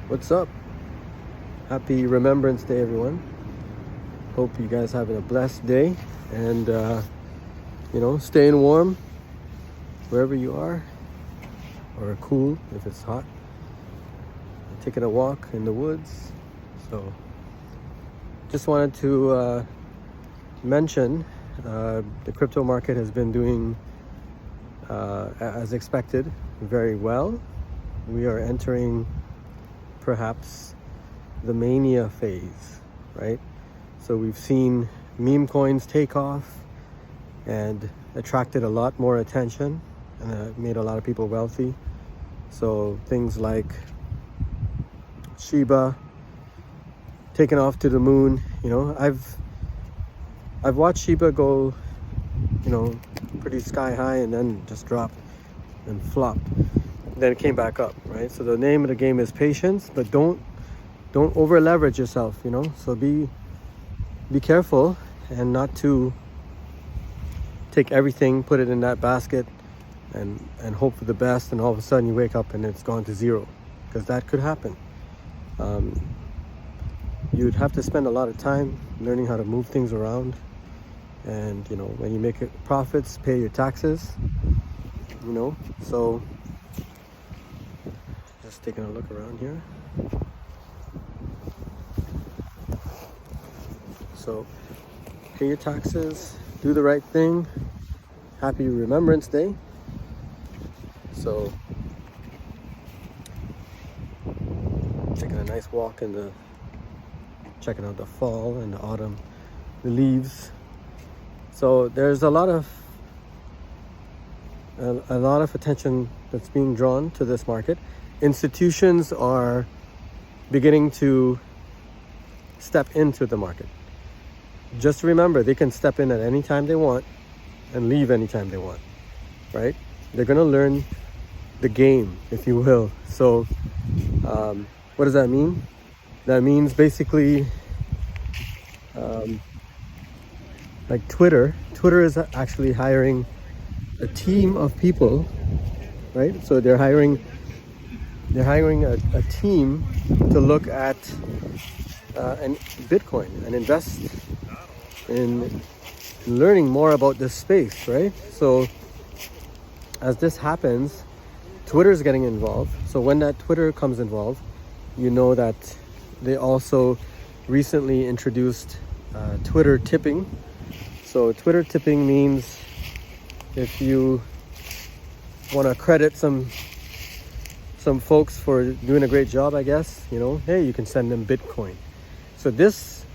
What's up? Happy Remembrance Day, everyone. Hope you guys having a blessed day and, staying warm wherever you are, or cool if it's hot. Taking a walk in the woods. So, just wanted to mention the crypto market has been doing, as expected, very well. We are entering perhaps the mania phase, right? So we've seen meme coins take off and attracted a lot more attention and made a lot of people wealthy. So things like Shiba taking off to the moon. I've watched Shiba go, pretty sky high and then just drop and flop. Then it came back up, right? So the name of the game is patience, but don't over leverage yourself, So be careful and not to take everything, put it in that basket and hope for the best, and all of a sudden you wake up and it's gone to zero, because that could happen. You'd have to spend a lot of time learning how to move things around, and when you make profits, pay your taxes, so just taking a look around here. So pay your taxes, do the right thing. Happy Remembrance Day. So taking a nice walk checking out the fall and the autumn, the leaves. So there's a lot of attention that's being drawn to this market. Institutions are beginning to step into the market. Just remember, they can step in at any time they want and leave anytime they want, right? They're going to learn the game, if you will. So what does that mean? That means basically like Twitter is actually hiring a team of people, right? So they're hiring a team to look at and Bitcoin and invest in learning more about this space, right? So as this happens, Twitter is getting involved. So when that Twitter comes involved, that they also recently introduced Twitter tipping. So Twitter tipping means if you want to credit some folks for doing a great job, I guess, hey, you can send them Bitcoin. So this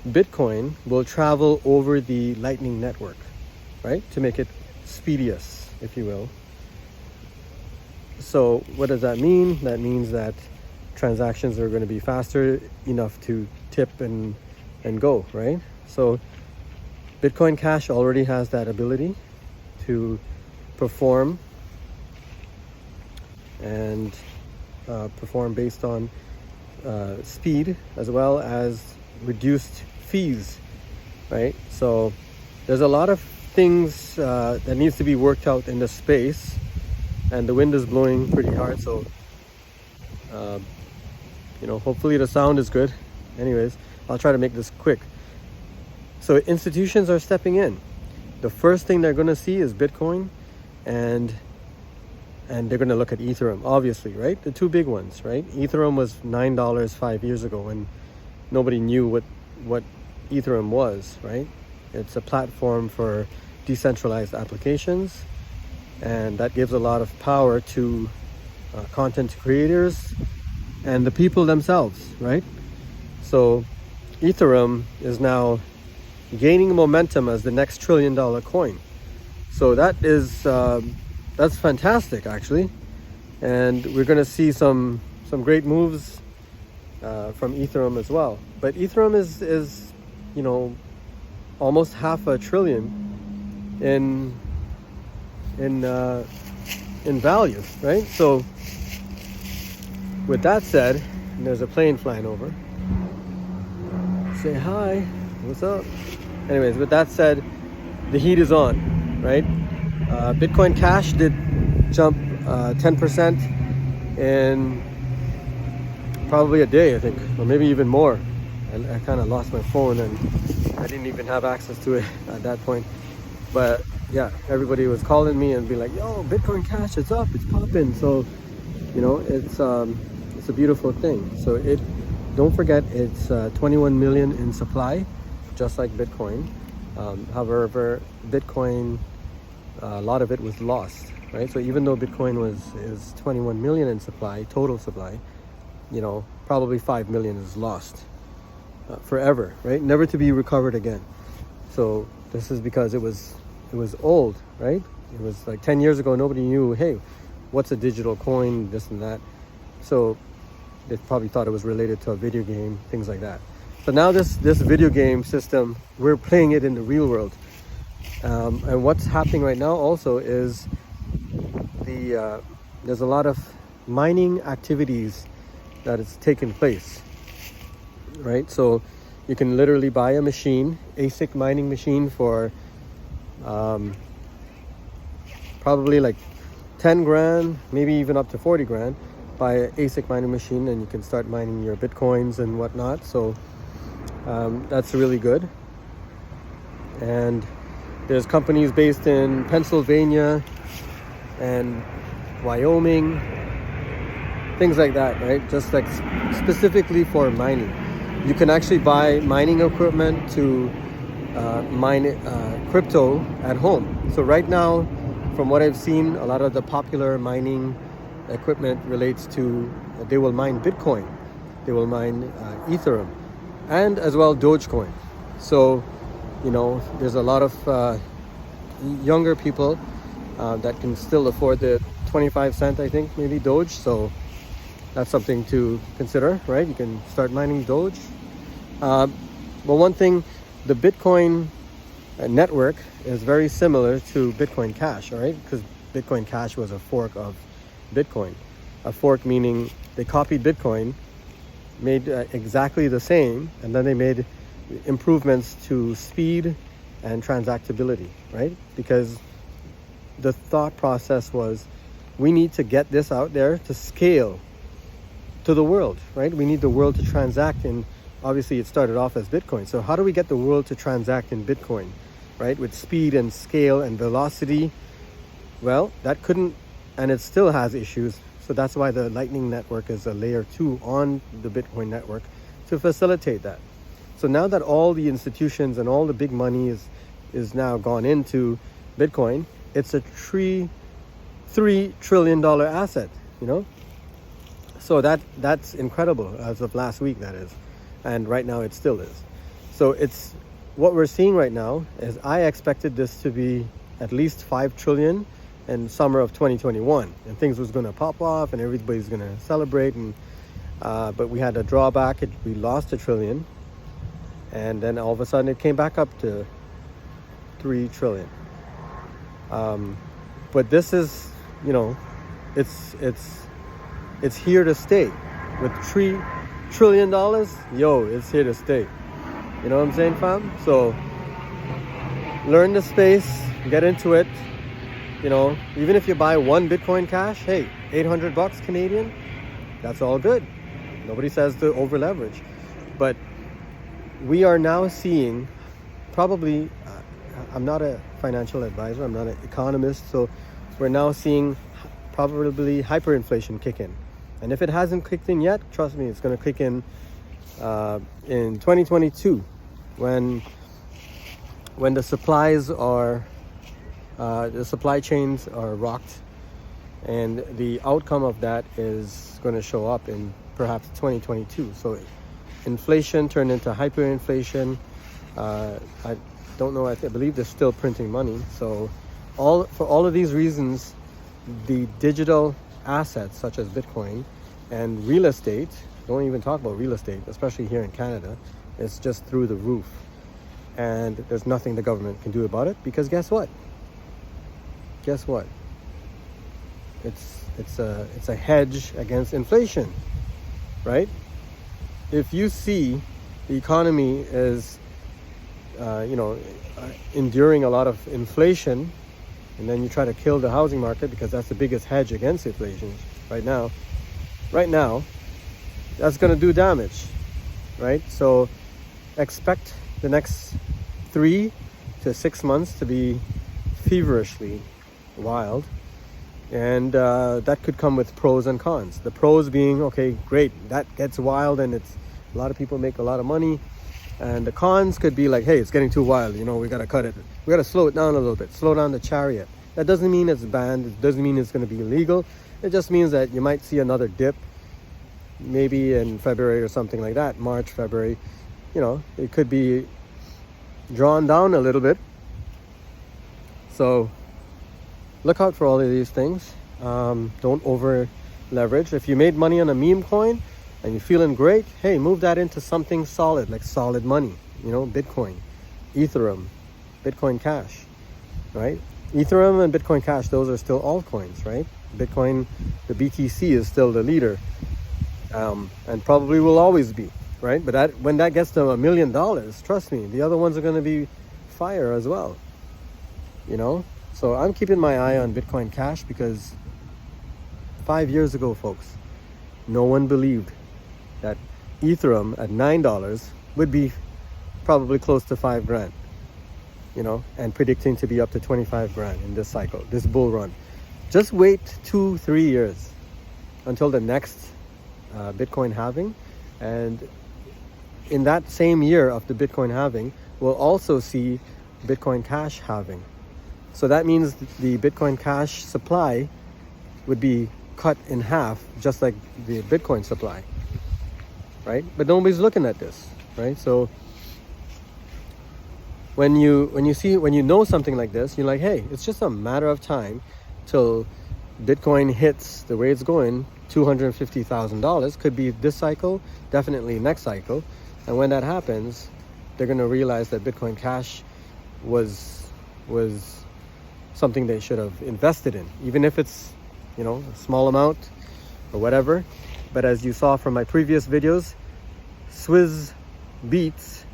Bitcoin will travel over the Lightning Network, right? To make it speediest, if you will. So what does that mean? That means that transactions are going to be faster enough to tip and go, right? So Bitcoin Cash already has that ability to perform and perform based on speed as well as reduced fees, right? So there's a lot of things that needs to be worked out in the space, and the wind is blowing pretty hard, so hopefully the sound is good. Anyways, I'll try to make this quick. So institutions are stepping in. The first thing they're going to see is Bitcoin, and they're going to look at Ethereum, obviously, right? The two big ones, right? Ethereum was $9 5 years ago, and nobody knew what Ethereum was, right? It's a platform for decentralized applications, and that gives a lot of power to content creators and the people themselves, right? So Ethereum is now gaining momentum as the next $1 trillion coin. So that's fantastic, actually, and we're going to see some great moves from Ethereum as well. But Ethereum is almost $500 billion in value, right? So with that said, there's a plane flying over. Say hi, what's up? Anyways, with that said, the heat is on, right? Bitcoin Cash did jump 10% in probably a day, I think, or maybe even more. I kind of lost my phone and I didn't even have access to it at that point. But yeah, everybody was calling me and be like, yo, Bitcoin Cash, it's up, it's popping. So, you know, it's a beautiful thing. So don't forget, it's 21 million in supply, just like Bitcoin. However, Bitcoin, a lot of it was lost, right? So even though Bitcoin is 21 million in supply, total supply, you know, probably 5 million is lost forever, right? Never to be recovered again. So this is because it was old, right? It was like 10 years ago, nobody knew, hey, what's a digital coin, this and that. So they probably thought it was related to a video game, things like that. So now this video game system, we're playing it in the real world. And what's happening right now also is there's a lot of mining activities that is taking place, right? So you can literally buy a machine, ASIC mining machine for probably like 10 grand, maybe even up to 40 grand. Buy an ASIC mining machine and you can start mining your Bitcoins and whatnot. So that's really good. And there's companies based in Pennsylvania and Wyoming, things like that, right? Just like specifically for mining. You can actually buy mining equipment to mine crypto at home. So right now, from what I've seen, a lot of the popular mining equipment relates to, they will mine Bitcoin, they will mine Ethereum, and as well Dogecoin. So, you know, there's a lot of younger people that can still afford the 25 cent, I think, maybe Doge. So that's something to consider, right? You can start mining Doge. But one thing, the Bitcoin network is very similar to Bitcoin Cash, all right? Because Bitcoin Cash was a fork of Bitcoin. A fork meaning they copied Bitcoin, made exactly the same, and then they made improvements to speed and transactability, right? Because the thought process was, we need to get this out there to scale to the world, right? We need the world to transact in, obviously it started off as Bitcoin. So how do we get the world to transact in Bitcoin, right? With speed and scale and velocity. Well, that couldn't, and it still has issues. So that's why the Lightning Network is a layer 2 on the Bitcoin network to facilitate that. So now that all the institutions and all the big money is now gone into Bitcoin, it's a $3 trillion asset, you know? So that's incredible as of last week, that is. And right now it still is. So it's what we're seeing right now is, I expected this to be at least 5 trillion in summer of 2021, and things was going to pop off and everybody's going to celebrate, and but we had a drawback. We lost 1 trillion, and then all of a sudden it came back up to 3 trillion. But this is, you know, it's here to stay. With $3 trillion, yo, it's here to stay. You know what I'm saying, fam? So learn the space, get into it. You know, even if you buy one Bitcoin Cash, hey, $800 Canadian, that's all good. Nobody says to over leverage. But we are now seeing, probably, I'm not a financial advisor, I'm not an economist, so we're now seeing probably hyperinflation kick in. And if it hasn't kicked in yet, trust me, it's going to kick in 2022, when the supplies are, the supply chains are rocked, and the outcome of that is going to show up in perhaps 2022. So inflation turned into hyperinflation. I don't know, I believe they're still printing money. So for all of these reasons, the digital assets such as Bitcoin and real estate, don't even talk about real estate, especially here in Canada, it's just through the roof. And there's nothing the government can do about it, because guess what? It's a hedge against inflation, right? If you see the economy is enduring a lot of inflation, and then you try to kill the housing market, because that's the biggest hedge against inflation right now, that's going to do damage, right? So expect the next 3 to 6 months to be feverishly wild, and that could come with pros and cons. The pros being, okay, great, that gets wild and it's a lot of people make a lot of money, and the cons could be like, hey, it's getting too wild, you know, we got to cut it, we got to slow it down a little bit, slow down the chariot. That doesn't mean it's banned, it doesn't mean it's going to be illegal, it just means that you might see another dip maybe in February or something like that, March, February, you know, it could be drawn down a little bit. So look out for all of these things. Don't over leverage. If you made money on a meme coin and you're feeling great, hey, move that into something solid, like solid money, you know, Bitcoin, Ethereum, Bitcoin Cash, right? Ethereum and Bitcoin Cash, those are still altcoins, right? Bitcoin, the BTC is still the leader, and probably will always be, right? But when that gets to $1 million, trust me, the other ones are going to be fire as well, you know? So I'm keeping my eye on Bitcoin Cash because 5 years ago, folks, no one believed that Ethereum at $9 would be probably close to $5,000, you know, and predicting to be up to 25 grand in this cycle, this bull run. Just wait 2-3 years until the next Bitcoin halving, and in that same year of the Bitcoin halving, we'll also see Bitcoin Cash halving. So that means the Bitcoin Cash supply would be cut in half, just like the Bitcoin supply, right? But nobody's looking at this, right? So when you know something like this, you're like, hey, it's just a matter of time till Bitcoin hits the way it's going, $250,000. Could be this cycle, definitely next cycle. And when that happens, they're going to realize that Bitcoin Cash was something they should have invested in, even if it's, you know, a small amount or whatever. But as you saw from my previous videos, Swizz Beats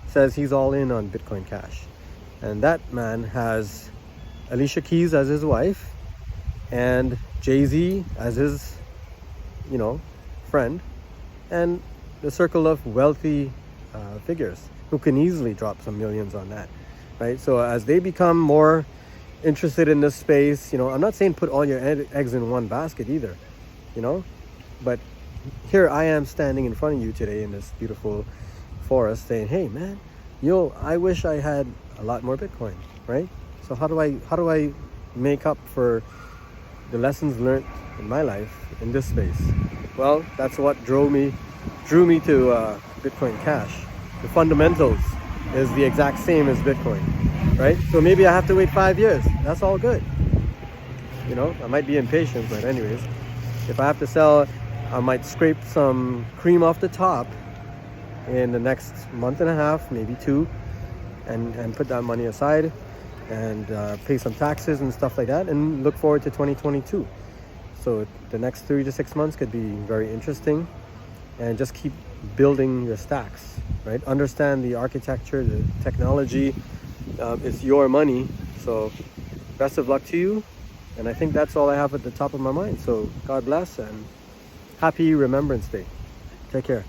says he's all in on Bitcoin Cash, and that man has Alicia Keys as his wife and Jay-Z as his, you know, friend, and the circle of wealthy figures who can easily drop some millions on that, right? So as they become more interested in this space, you know, I'm not saying put all your eggs in one basket either, you know, but here I am standing in front of you today in this beautiful forest saying, hey man, yo, I wish I had a lot more Bitcoin, right? So how do I make up for the lessons learned in my life in this space? Well, that's what drew me to Bitcoin Cash. The fundamentals is the exact same as Bitcoin, right? So maybe I have to wait 5 years. That's all good. You know, I might be impatient, but anyways, if I have to sell, I might scrape some cream off the top in the next month and a half, maybe 2, and put that money aside and pay some taxes and stuff like that, and look forward to 2022. So the next 3 to 6 months could be very interesting, and just keep building your stacks, right? Understand the architecture, the technology. It's your money. So best of luck to you. And I think that's all I have at the top of my mind. So God bless and happy Remembrance Day. Take care.